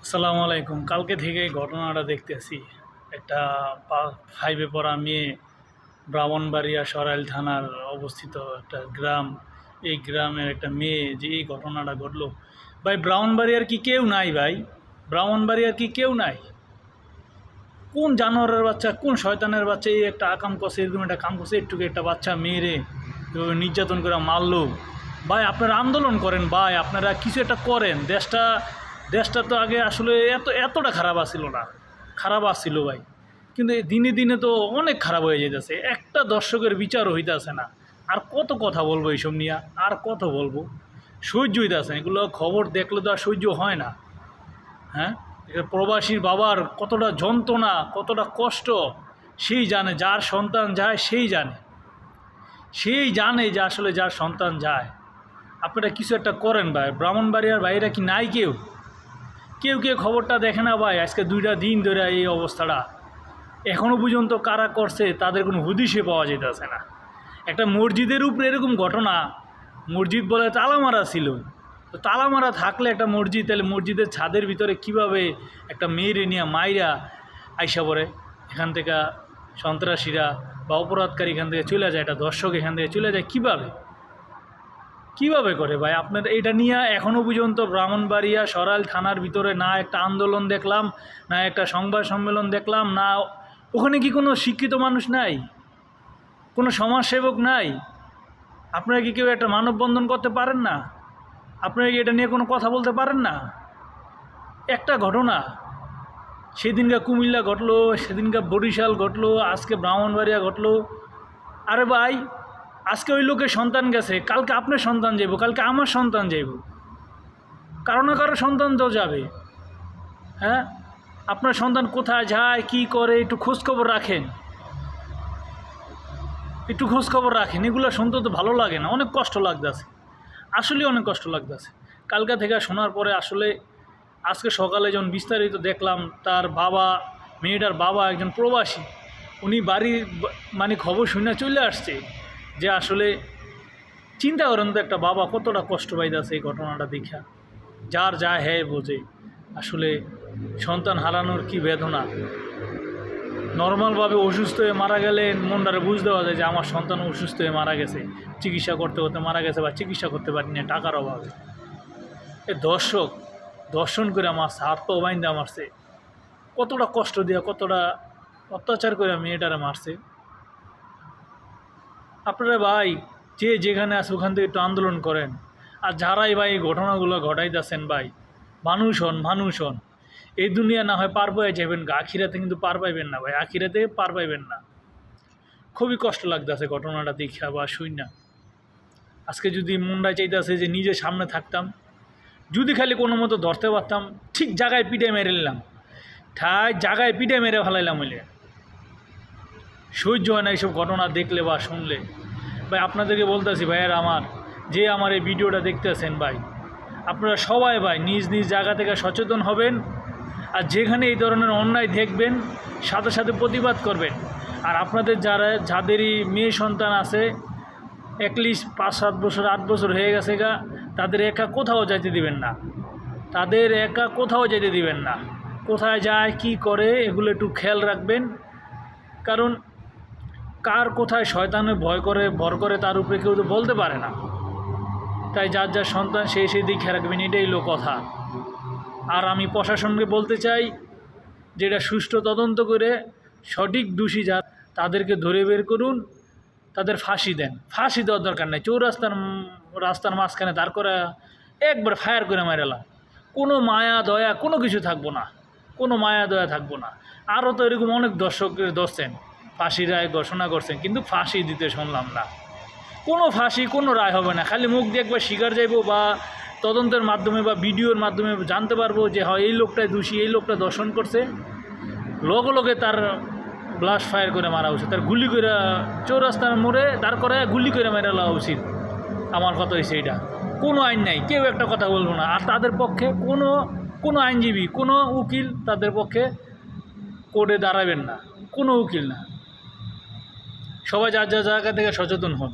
আসসালামু আলাইকুম। কালকে থেকে এই ঘটনাটা দেখতেছি। একটা 5-এ পড়া মেয়ে, ব্রাহ্মণবাড়িয়া সরাইল থানার অবস্থিত একটা গ্রাম। এই গ্রামের একটা মেয়ে যে এই ঘটনাটা ঘটলো, ভাই ব্রাহ্মণবাড়িয়ার কি কেউ নাই? ভাই ব্রাহ্মণবাড়িয়ার কি কেউ নাই? কোন জানোয়ারের বাচ্চা, কোন শয়তানের বাচ্চা এই একটা আকাম করছে, এরকম একটা কাম করছে, একটু একটা বাচ্চা মেয়েরে তো নির্যাতন করে মারলো। ভাই আপনারা আন্দোলন করেন, ভাই আপনারা কিছু একটা করেন। দেশটা তো আগে আসলে এতটা খারাপ আসছিল না, খারাপ আসছিল ভাই, কিন্তু দিনে দিনে তো অনেক খারাপ হয়ে যেতেছে। একটা দর্শকের বিচারও হইতেছে না। আর কত কথা বলবো এইসব নিয়ে, আর কত বলবো? সহ্য হইতেছে না এগুলো। খবর দেখলে তো আর সহ্য হয় না। হ্যাঁ, প্রবাসীর বাবার কতটা যন্ত্রণা, কতটা কষ্ট সেই জানে। যার সন্তান যায় সেই জানে যে আসলে যার সন্তান যায়। আপনারা কিছু একটা করেন ভাই। ব্রাহ্মণবাড়িয়ার বাইরে কি নাই কেউ? কেউ খবরটা দেখে না ভাই? আজকে 2টা দিন ধরে এই অবস্থাটা, এখনও পর্যন্ত কারা করছে তাদের কোনো হুদিশে পাওয়া যেতেছে না। একটা মসজিদের উপরে এরকম ঘটনা, মসজিদ বলে তালা মারা ছিল। তো তালা মারা থাকলে একটা মসজিদ, তাহলে মসজিদের ছাদের ভিতরে কিভাবে একটা মেয়েরে নিয়ে মাইরা আইসা পড়ে? এখান থেকে সন্ত্রাসীরা বা অপরাধকারী এখান থেকে চলে যায়, একটা দর্শক এখান থেকে চলে যায় কিভাবে করে ভাই? আপনার এটা নিয়ে এখনও পর্যন্ত ব্রাহ্মণবাড়িয়া সরাইল থানার ভিতরে না একটা আন্দোলন দেখলাম, না একটা সংবাদ সম্মেলন দেখলাম, না ওখানে কি কোনো শিক্ষিত মানুষ নাই, কোনো সমাজসেবক নাই? আপনারা কি কেউ একটা মানববন্ধন করতে পারেন না? আপনারা কি এটা নিয়ে কোনো কথা বলতে পারেন না? একটা ঘটনা সেদিনকার কুমিল্লা ঘটলো, সেদিনকার বরিশাল ঘটলো, আজকে ব্রাহ্মণবাড়িয়া ঘটলো। আরে ভাই, আজকে ওই লোকের সন্তান গেছে, কালকে আপনার সন্তান যাইব, কালকে আমার সন্তান যাইব, কারো না কারো সন্তান তো যাবে। হ্যাঁ, আপনার সন্তান কোথায় যায়, কি করে, একটু খোঁজখবর রাখেন, এগুলো শুনতে তো ভালো লাগে না, অনেক কষ্ট লাগতেছে, আসলে অনেক কষ্ট লাগতেছে। কালকা থেকে শোনার পরে আসলে আজকে সকালে যখন বিস্তারিত দেখলাম, তার বাবা, মেয়েটার বাবা একজন প্রবাসী, উনি বাড়ির মানে খবর শুনে চলে আসছে। যে আসলে চিন্তা করেন তো, একটা বাবা কতটা কষ্ট পাইতেছে এই ঘটনাটা দেখা। যার যা হ্যাঁ বোঝে আসলে সন্তান হারানোর কি বেদনা। নর্মালভাবে অসুস্থ হয়ে মারা গেলে মনটারে বুঝতে দেওয়া যায় যে আমার সন্তান অসুস্থ হয়ে মারা গেছে, চিকিৎসা করতে করতে মারা গেছে, বা চিকিৎসা করতে পারি না টাকার অভাবে। এ দর্শন করে মারছে, হাত পা বাইন্দা মারছে, কতটা কষ্ট দিয়ে, কতটা অত্যাচার করে মেয়েটারে মারছে। আপনারা ভাই যে যেখানে আছে ওখান থেকে একটু আন্দোলন করেন। আর যারাই ভাই এই ঘটনাগুলো ঘটাইতেছেন ভাই, মানুষ হন। এই দুনিয়া না হয় পার পেয়ে যাবেন, আখিরাতে কিন্তু পার পাইবেন না ভাই, আখিরাতে পার পাইবেন না। খুবই কষ্ট লাগতেছে ঘটনাটা দেখা বা শুই না। আজকে যদি মনটা চাইতেছে যে নিজের সামনে থাকতাম, যদি খালি কোনো মতো ধরতে পারতাম, ঠিক জায়গায় পিঠে মেরে নিলাম, জায়গায় পিঠে মেরে ফেলাইলাম। হইলে সহ্য হয় না এইসব ঘটনা দেখলে বা শুনলে। ভাই আপনাদেরকে বলতেছি ভাইয়ের আমার, যে আমার এই ভিডিওটা দেখতেছেন ভাই, আপনারা সবাই ভাই নিজ নিজ জায়গা থেকে সচেতন হবেন। আর যেখানে এই ধরনের অন্যায় দেখবেন সাথে সাথে প্রতিবাদ করবেন। আর আপনাদের যাদেরই মেয়ে সন্তান আছে, অ্যাটলিস্ট 5-7 বছর 8 বছর হয়ে গেছে তাদের একা কোথাও যেতে দিবেন না। কোথায় যায়, কি করে, এগুলো একটু খেয়াল রাখবেন। কারণ কার কোথায় শয়তানে ভর করে তার উপরে কেউ তো বলতে পারে না। তাই যার সন্তান সেই দিক খেয়াল রাখবেন, এটাই হলো কথা। আর আমি প্রশাসনকে বলতে চাই, যেটা সুষ্ঠু তদন্ত করে সঠিক দোষী তাদেরকে ধরে বের করুন, তাদের ফাঁসি দেন। ফাঁসি দেওয়ার দরকার নেই, রাস্তার মাঝখানে দাঁড় করে একবার ফায়ার করে মারালাম, কোনো মায়া দয়া কোনো কিছু থাকবো না। আরও তো এরকম অনেক দর্শকের ধরছেন, ফাঁসি রায় ঘোষণা করছেন, কিন্তু ফাঁসি দিতে শুনলাম না। কোনো রায় হবে না, খালি মুখ দিয়ে একবার শিকার যাইব, বা তদন্তের মাধ্যমে বা ভিডিওর মাধ্যমে জানতে পারবো যে হয় এই লোকটাই দোষী, এই লোকটা দর্শন করছে। লগে তার ব্লাস্ট ফায়ার করে মারা উচিত, তার গুলি করে চৌরাস্তার মোড়ে দাঁড় করে গুলি করে মেরে নেওয়া উচিত। আমার কথা হয়েছে এইটা। কোনো আইন নাই, কেউ একটা কথা বলবো না। আর তাদের পক্ষে কোনো আইনজীবী, কোনো উকিল তাদের পক্ষে কোর্টে দাঁড়াবেন না, কোনো উকিল না। সবাই যার জায়গা থেকে সচেতন হন।